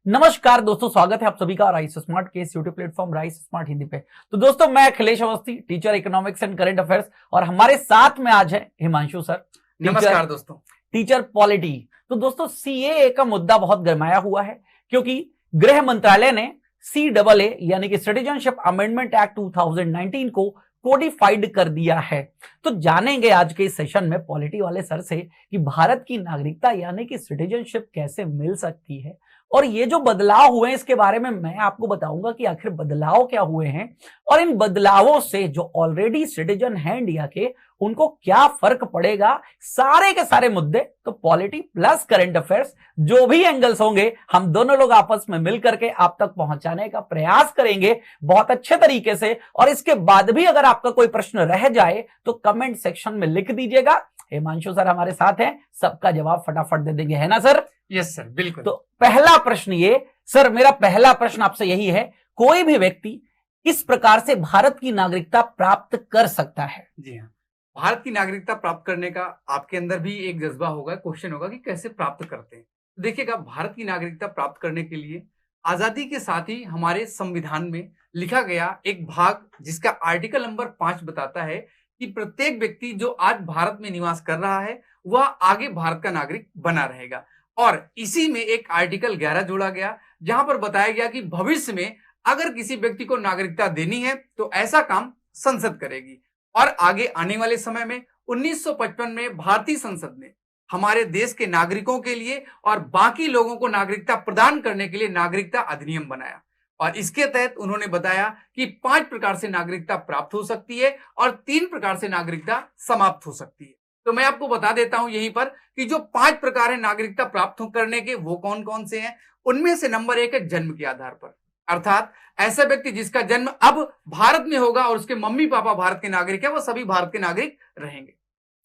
नमस्कार दोस्तों, स्वागत है आप सभी का राइस स्मार्ट के इस YouTube platform rice smart Hindi पे। तो दोस्तों, मैं Akhilesh Awasthi, teacher economics and current affairs, और हमारे साथ में आज है हिमांशु सर, नमस्कार दोस्तों। Teacher polity. तो दोस्तों, सीएए का मुद्दा बहुत गरमाया हुआ है क्योंकि गृह मंत्रालय ने सीएए यानी कि सिटीजनशिप अमेंडमेंट एक्ट 2019 को कोडिफाइड कर दिया है। तो जानेंगे आज के इस सेशन में पॉलिटी वाले सर से कि भारत की नागरिकता यानी कि सिटीजनशिप कैसे मिल सकती है, और ये जो बदलाव हुए हैं इसके बारे में मैं आपको बताऊंगा कि आखिर बदलाव क्या हुए हैं, और इन बदलावों से जो ऑलरेडी सिटीजन हैं इंडिया के उनको क्या फर्क पड़ेगा। सारे के सारे मुद्दे तो पॉलिटी प्लस करंट अफेयर्स जो भी एंगल्स होंगे हम दोनों लोग आपस में मिलकर के आप तक पहुंचाने का प्रयास करेंगे बहुत अच्छे तरीके से। और इसके बाद भी अगर आपका कोई प्रश्न रह जाए तो कमेंट सेक्शन में लिख दीजिएगा। हिमांशु सर हमारे साथ हैं, सबका जवाब फटाफट दे देंगे, है ना सर? यस सर, बिल्कुल। तो पहला प्रश्न ये सर, मेरा पहला प्रश्न आपसे यही है, कोई भी व्यक्ति किस प्रकार से भारत की नागरिकता प्राप्त कर सकता है? जी हाँ, भारत की नागरिकता प्राप्त करने का आपके अंदर भी एक जज्बा होगा, क्वेश्चन होगा कि कैसे प्राप्त करते हैं। देखिएगा, भारत की नागरिकता प्राप्त करने के लिए आजादी के साथ ही हमारे संविधान में लिखा गया एक भाग जिसका आर्टिकल नंबर 5 बताता है कि प्रत्येक व्यक्ति जो आज भारत में निवास कर रहा है वह आगे भारत का नागरिक बना रहेगा। और इसी में एक आर्टिकल 11 जोड़ा गया जहां पर बताया गया कि भविष्य में अगर किसी व्यक्ति को नागरिकता देनी है तो ऐसा काम संसद करेगी। और आगे आने वाले समय में 1955 में भारतीय संसद ने हमारे देश के नागरिकों के लिए और बाकी लोगों को नागरिकता प्रदान करने के लिए नागरिकता अधिनियम बनाया। और इसके तहत उन्होंने बताया कि 5 प्रकार से नागरिकता प्राप्त हो सकती है और 3 प्रकार से नागरिकता समाप्त हो सकती है। तो मैं आपको बता देता हूं यहीं पर कि जो 5 प्रकार है नागरिकता प्राप्त करने के वो कौन कौन से हैं। उनमें से नंबर 1 है जन्म के आधार पर, अर्थात ऐसा व्यक्ति जिसका जन्म अब भारत में होगा और उसके मम्मी पापा भारत के नागरिक है, वो सभी भारत के नागरिक रहेंगे।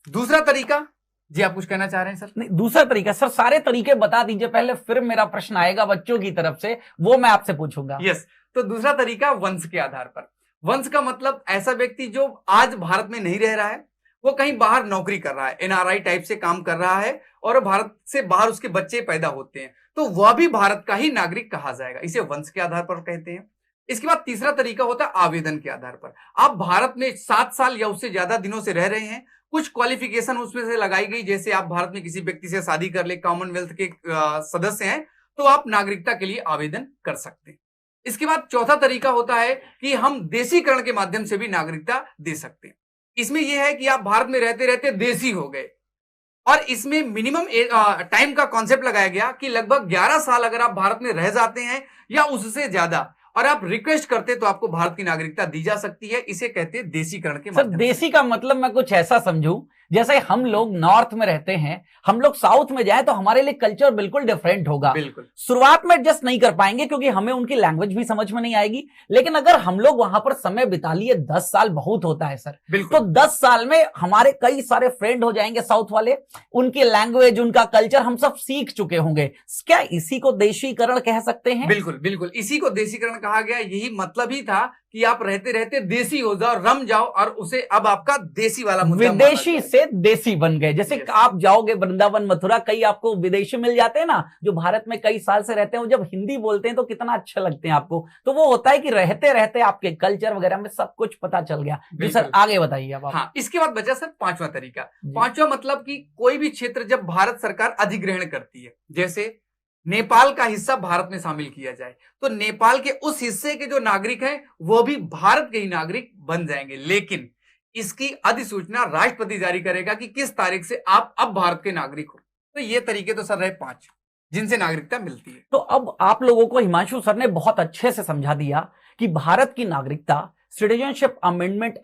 दूसरा तरीका, जी आप कुछ कहना चाह रहे हैं सर? नहीं, दूसरा तरीका सर, सारे तरीके बता दीजिए पहले, फिर मेरा प्रश्न आएगा बच्चों की तरफ से, वो मैं आपसे पूछूंगा। यस, तो दूसरा तरीका वंश के आधार पर। वंश का मतलब ऐसा व्यक्ति जो आज भारत में नहीं रह रहा है, वो कहीं बाहर नौकरी कर रहा है, एनआरआई टाइप से काम कर रहा है और भारत से बाहर उसके बच्चे पैदा होते हैं, तो वह भी भारत का ही नागरिक कहा जाएगा। इसे वंश के आधार पर कहते हैं। इसके बाद तीसरा तरीका होता है आवेदन के आधार पर। आप भारत में 7 साल या उससे ज्यादा दिनों से रह रहे हैं, कुछ क्वालिफिकेशन उसमें से लगाई गई, जैसे आप भारत में किसी व्यक्ति से शादी कर ले, कॉमनवेल्थ के सदस्य हैं, तो आप नागरिकता के लिए आवेदन कर सकते हैं। इसके बाद चौथा तरीका होता है कि हम देशीकरण के माध्यम से भी नागरिकता दे सकते हैं। इसमें यह है कि आप भारत में रहते रहते देशी हो गए, और इसमें मिनिमम टाइम का कॉन्सेप्ट लगाया गया कि लगभग 11 साल अगर आप भारत में रह जाते हैं या उससे ज्यादा और आप रिक्वेस्ट करते तो आपको भारत की नागरिकता दी जा सकती है। इसे कहते हैं देशीकरण के माध्यम से। देशी का मतलब मैं कुछ ऐसा समझूं, जैसे हम लोग नॉर्थ में रहते हैं, हम लोग साउथ में जाए तो हमारे लिए कल्चर बिल्कुल डिफरेंट होगा। बिल्कुल, शुरुआत में एडजस्ट नहीं कर पाएंगे क्योंकि हमें उनकी लैंग्वेज भी समझ में नहीं आएगी, लेकिन अगर हम लोग वहां पर समय बिता लिए, 10 साल बहुत होता है सर, तो 10 साल में हमारे कई सारे फ्रेंड हो जाएंगे साउथ वाले, उनकी लैंग्वेज, उनका कल्चर हम सब सीख चुके होंगे। क्या इसी को देशीकरण कह सकते हैं? बिल्कुल बिल्कुल, इसी को देशीकरण कहा गया। यही मतलब ही था कि आप रहते रहते देसी हो जाओ, रम जाओ, और उसे अब आपका देसी वाला मुद्दा, विदेशी से देसी बन गए। जैसे आप जाओगे वृंदावन मथुरा, कई आपको विदेशी मिल जाते हैं ना जो भारत में कई साल से रहते हैं, वो जब हिंदी बोलते हैं तो कितना अच्छा लगते हैं आपको। तो वो होता है कि रहते रहते आपके कल्चर वगैरह में सब कुछ पता चल गया। जी सर, आगे बताइए अब आप। हाँ, इसके बाद बचा सर 5वां तरीका। 5वां मतलब कि कोई भी क्षेत्र जब भारत सरकार अधिग्रहण करती है, जैसे नेपाल का हिस्सा भारत में शामिल किया जाए, तो नेपाल के उस हिस्से के जो नागरिक हैं वो भी भारत के ही नागरिक बन जाएंगे। लेकिन इसकी अधिसूचना राष्ट्रपति जारी करेगा कि किस तारीख से आप अब भारत के नागरिक हो। तो ये तरीके तो सर रहे 5 जिनसे नागरिकता मिलती है। तो अब आप लोगों को हिमांशु सर ने बहुत अच्छे से समझा दिया कि भारत की नागरिकता सिटीजनशिप अमेंडमेंट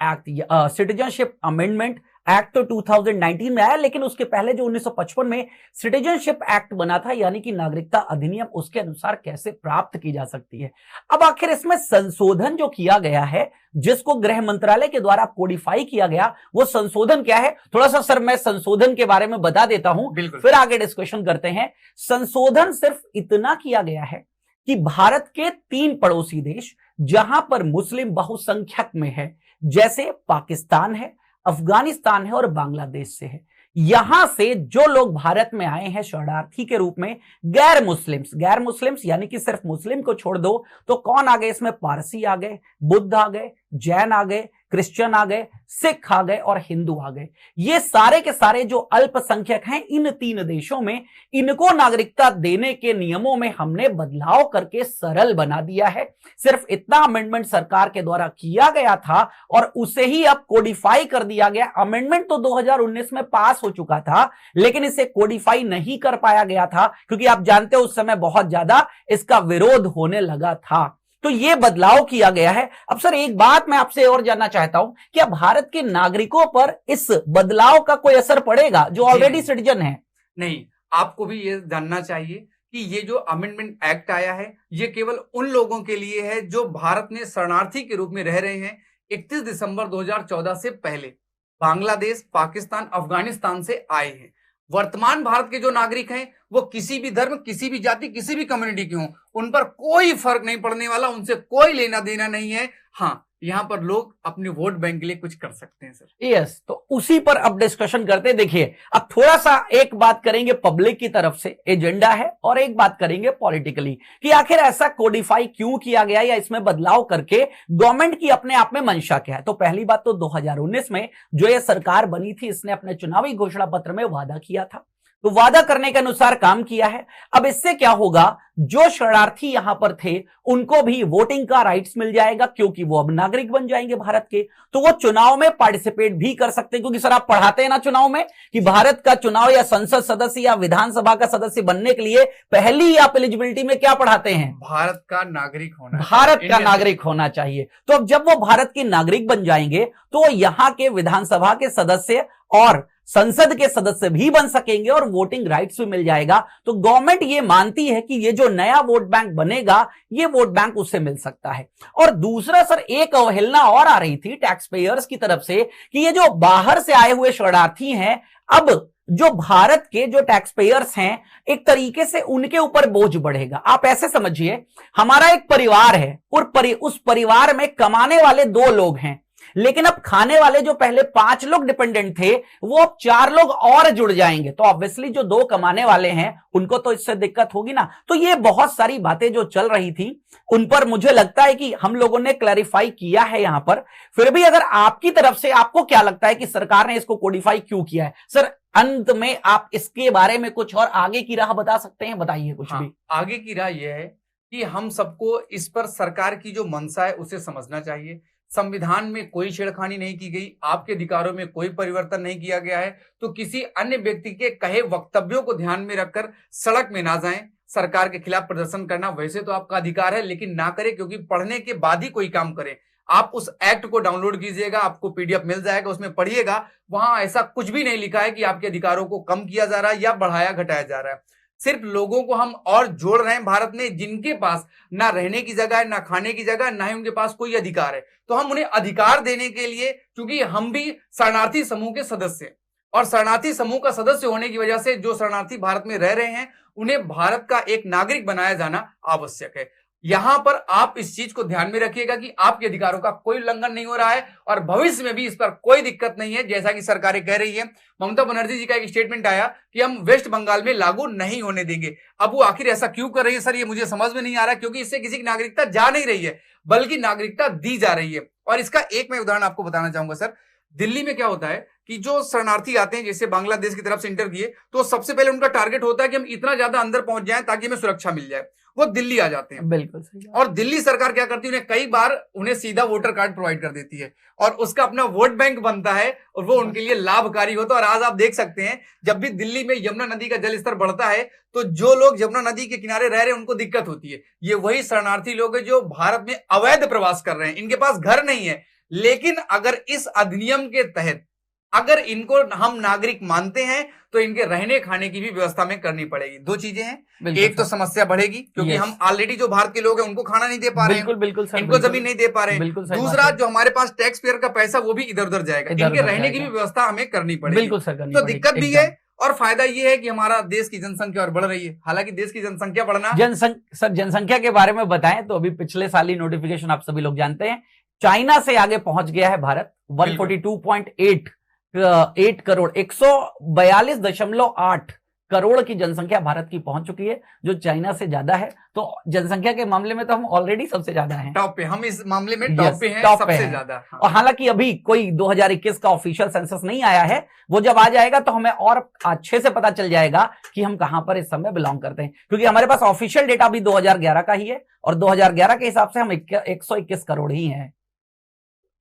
एक्ट तो 2019 में आया, लेकिन उसके पहले जो 1955 में सिटीजनशिप एक्ट बना था यानी कि नागरिकता अधिनियम, उसके अनुसार कैसे प्राप्त की जा सकती है। अब आखिर इसमें संशोधन जो किया गया है, जिसको गृह मंत्रालय के द्वारा कोडिफाई किया गया, वो संशोधन क्या है? थोड़ा सा सर मैं संशोधन के बारे में बता देता हूं, फिर आगे डिस्कशन करते हैं। संशोधन सिर्फ इतना किया गया है कि भारत के 3 पड़ोसी देश जहां पर मुस्लिम बहुसंख्यक में है, जैसे पाकिस्तान है, अफगानिस्तान है और बांग्लादेश से है, यहां से जो लोग भारत में आए हैं शरणार्थी के रूप में, गैर मुस्लिम्स यानी कि सिर्फ मुस्लिम को छोड़ दो तो कौन आ गए इसमें? पारसी आ गए, बुद्ध आ गए, जैन आ गए, क्रिश्चियन आ गए, सिख आ गए और हिंदू आ गए। ये सारे के सारे जो अल्पसंख्यक हैं इन 3 देशों में, इनको नागरिकता देने के नियमों में हमने बदलाव करके सरल बना दिया है। सिर्फ इतना अमेंडमेंट सरकार के द्वारा किया गया था और उसे ही अब कोडिफाई कर दिया गया। अमेंडमेंट तो 2019 में पास हो चुका था, लेकिन इसे कोडिफाई नहीं कर पाया गया था क्योंकि आप जानते हो उस समय बहुत ज्यादा इसका विरोध होने लगा था। तो यह बदलाव किया गया है। अब सर एक बात मैं आपसे और जानना चाहता हूं, क्या भारत के नागरिकों पर इस बदलाव का कोई असर पड़ेगा जो ऑलरेडी सिटीजन है? नहीं, आपको भी ये जानना चाहिए कि ये जो अमेंडमेंट एक्ट आया है ये केवल उन लोगों के लिए है जो भारत में शरणार्थी के रूप में रह रहे हैं 31 दिसंबर 2014 से पहले, बांग्लादेश, पाकिस्तान, अफगानिस्तान से आए हैं। वर्तमान भारत के जो नागरिक हैं वो किसी भी धर्म, किसी भी जाति, किसी भी कम्युनिटी के हों, उन पर कोई फर्क नहीं पड़ने वाला, उनसे कोई लेना देना नहीं है। हाँ, यहां पर लोग अपने वोट बैंक के लिए कुछ कर सकते हैं सर। यस, तो उसी पर अब डिस्कशन करते हैं। देखिए, अब थोड़ा सा एक बात करेंगे पब्लिक की तरफ से, एजेंडा है, और एक बात करेंगे पॉलिटिकली कि आखिर ऐसा कोडिफाई क्यों किया गया या इसमें बदलाव करके गवर्नमेंट की अपने आप में मंशा क्या है। तो पहली बात तो 2019 में जो ये सरकार बनी थी इसने अपने चुनावी घोषणा पत्र में वादा किया था, तो वादा करने के अनुसार काम किया है। अब इससे क्या होगा, जो शरणार्थी यहां पर थे उनको भी वोटिंग का राइट्स मिल जाएगा क्योंकि वो अब नागरिक बन जाएंगे भारत के, तो वो चुनाव में पार्टिसिपेट भी कर सकते हैं। क्योंकि सर आप पढ़ाते हैं ना चुनाव में कि भारत का चुनाव या संसद सदस्य या विधानसभा का सदस्य बनने के लिए पहली आप एलिजिबिलिटी में क्या पढ़ाते हैं? भारत का नागरिक होना, भारत का नागरिक होना चाहिए। तो अब जब वो भारत के नागरिक बन जाएंगे तो यहां के विधानसभा के सदस्य और संसद के सदस्य भी बन सकेंगे और वोटिंग राइट्स भी मिल जाएगा। तो गवर्नमेंट ये मानती है कि ये जो नया वोट बैंक बनेगा ये वोट बैंक उससे मिल सकता है। और दूसरा सर, एक अवहेलना और आ रही थी टैक्स पेयर्स की तरफ से कि ये जो बाहर से आए हुए शरणार्थी हैं, अब जो भारत के जो टैक्स पेयर्स हैं एक तरीके से उनके ऊपर बोझ बढ़ेगा। आप ऐसे समझिए, हमारा एक परिवार है और उस परिवार में कमाने वाले 2 लोग हैं, लेकिन अब खाने वाले जो पहले 5 लोग डिपेंडेंट थे वो अब 4 लोग और जुड़ जाएंगे। तो ऑब्वियसली जो 2 कमाने वाले हैं उनको तो इससे दिक्कत होगी ना। तो ये बहुत सारी बातें जो चल रही थी उन पर मुझे लगता है कि हम लोगों ने क्लैरिफाई किया है यहां पर। फिर भी अगर आपकी तरफ से आपको क्या लगता है कि सरकार ने इसको कोडिफाई क्यों किया है? सर अंत में आप इसके बारे में कुछ और आगे की राह बता सकते हैं, बताइए कुछ। भी आगे की राह यह है कि हम सबको इस पर सरकार की जो मंशा है उसे समझना चाहिए। संविधान में कोई छेड़खानी नहीं की गई, आपके अधिकारों में कोई परिवर्तन नहीं किया गया है, तो किसी अन्य व्यक्ति के कहे वक्तव्यों को ध्यान में रखकर सड़क में ना जाएं। सरकार के खिलाफ प्रदर्शन करना वैसे तो आपका अधिकार है, लेकिन ना करें, क्योंकि पढ़ने के बाद ही कोई काम करें। आप उस एक्ट को डाउनलोड कीजिएगा, आपको पीडीएफ मिल जाएगा, उसमें पढ़िएगा। वहां ऐसा कुछ भी नहीं लिखा है कि आपके अधिकारों को कम किया जा रहा है या बढ़ाया घटाया जा रहा है। सिर्फ लोगों को हम और जोड़ रहे हैं भारत में, जिनके पास ना रहने की जगह है, ना खाने की जगह, ना ही उनके पास कोई अधिकार है। तो हम उन्हें अधिकार देने के लिए, क्योंकि हम भी शरणार्थी समूह के सदस्य हैं और शरणार्थी समूह का सदस्य होने की वजह से जो शरणार्थी भारत में रह रहे हैं उन्हें भारत का एक नागरिक बनाया जाना आवश्यक है। यहां पर आप इस चीज को ध्यान में रखिएगा कि आपके अधिकारों का कोई उल्लंघन नहीं हो रहा है और भविष्य में भी इस पर कोई दिक्कत नहीं है। जैसा कि सरकारें कह रही है, ममता बनर्जी जी का एक स्टेटमेंट आया कि हम वेस्ट बंगाल में लागू नहीं होने देंगे। अब वो आखिर ऐसा क्यों कर रही है सर, ये मुझे समझ में नहीं आ रहा, क्योंकि इससे किसी की नागरिकता जा नहीं रही है बल्कि नागरिकता दी जा रही है। और इसका एक मैं उदाहरण आपको बताना चाहूंगा सर। दिल्ली में क्या होता है कि जो शरणार्थी आते हैं, जैसे बांग्लादेश की तरफ से इंटर किए, तो सबसे पहले उनका टारगेट होता है कि हम इतना ज्यादा अंदर पहुंच जाएं ताकि हमें सुरक्षा मिल जाए। वो दिल्ली आ जाते हैं। बिल्कुल सही। और दिल्ली सरकार क्या करती है, उन्हें कई बार उन्हें सीधा वोटर कार्ड प्रोवाइड कर देती है और उसका अपना वोट बैंक बनता है और वो उनके लिए लाभकारी होता है। और आज आप देख सकते हैं, जब भी दिल्ली में यमुना नदी का जल स्तर बढ़ता है तो जो लोग यमुना नदी के किनारे रह रहे हैं उनको दिक्कत होती है। ये वही शरणार्थी लोग हैं जो भारत में अवैध प्रवास कर रहे हैं, इनके पास घर नहीं है। लेकिन अगर इस अधिनियम के तहत अगर इनको हम नागरिक मानते हैं तो इनके रहने खाने की भी व्यवस्था में करनी पड़ेगी। 2 चीजें हैं, एक तो समस्या बढ़ेगी क्योंकि हम ऑलरेडी जो भारत के लोग हैं उनको खाना नहीं दे पा रहे हैं, बिल्कुल सर, इनको जमीन नहीं दे पा रहे हैं। दूसरा, जो हमारे पास टैक्स पेयर का पैसा वो भी इधर उधर जाएगा, इनके रहने की भी व्यवस्था हमें करनी पड़ेगी। बिल्कुल सर, तो दिक्कत भी है और फायदा ये है कि हमारा देश की जनसंख्या और बढ़ रही है। हालांकि देश की जनसंख्या बढ़ना, सर जनसंख्या के बारे में बताएं तो अभी पिछले साल ही नोटिफिकेशन आप सभी लोग जानते हैं, चाइना से आगे पहुंच गया है भारत। 142.8 8 करोड़ 142.8 करोड़ की जनसंख्या भारत की पहुंच चुकी है, जो चाइना से ज्यादा है। तो जनसंख्या के मामले में तो हम ऑलरेडी सबसे ज्यादा हैं, टॉप पे, हम इस मामले में टॉप पे हैं, टॉप पे सबसे हैं। ज्यादा। हाँ। और हालांकि अभी कोई 2021 का ऑफिशियल सेंसस नहीं आया है, वो जब आ जाएगा तो हमें और अच्छे से पता चल जाएगा कि हम कहां पर इस समय बिलोंग करते हैं, क्योंकि हमारे पास ऑफिशियल डेटा भी 2011 का ही है और 2011 के हिसाब से हम 121 करोड़ ही हैं।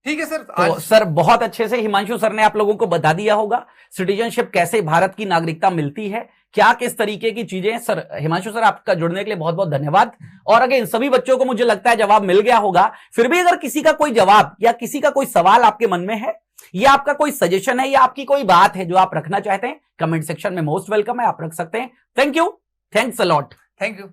ठीक है सर। तो सर बहुत अच्छे से हिमांशु सर ने आप लोगों को बता दिया होगा सिटीजनशिप कैसे भारत की नागरिकता मिलती है, क्या किस तरीके की चीजें। सर हिमांशु सर आपका जुड़ने के लिए बहुत बहुत धन्यवाद। और अगर इन सभी बच्चों को मुझे लगता है जवाब मिल गया होगा, फिर भी अगर किसी का कोई जवाब या किसी का कोई सवाल आपके मन में है या आपका कोई सजेशन है या आपकी कोई बात है जो आप रखना चाहते हैं, कमेंट सेक्शन में मोस्ट वेलकम है, आप रख सकते हैं। Thank you, thanks a lot. Thank you.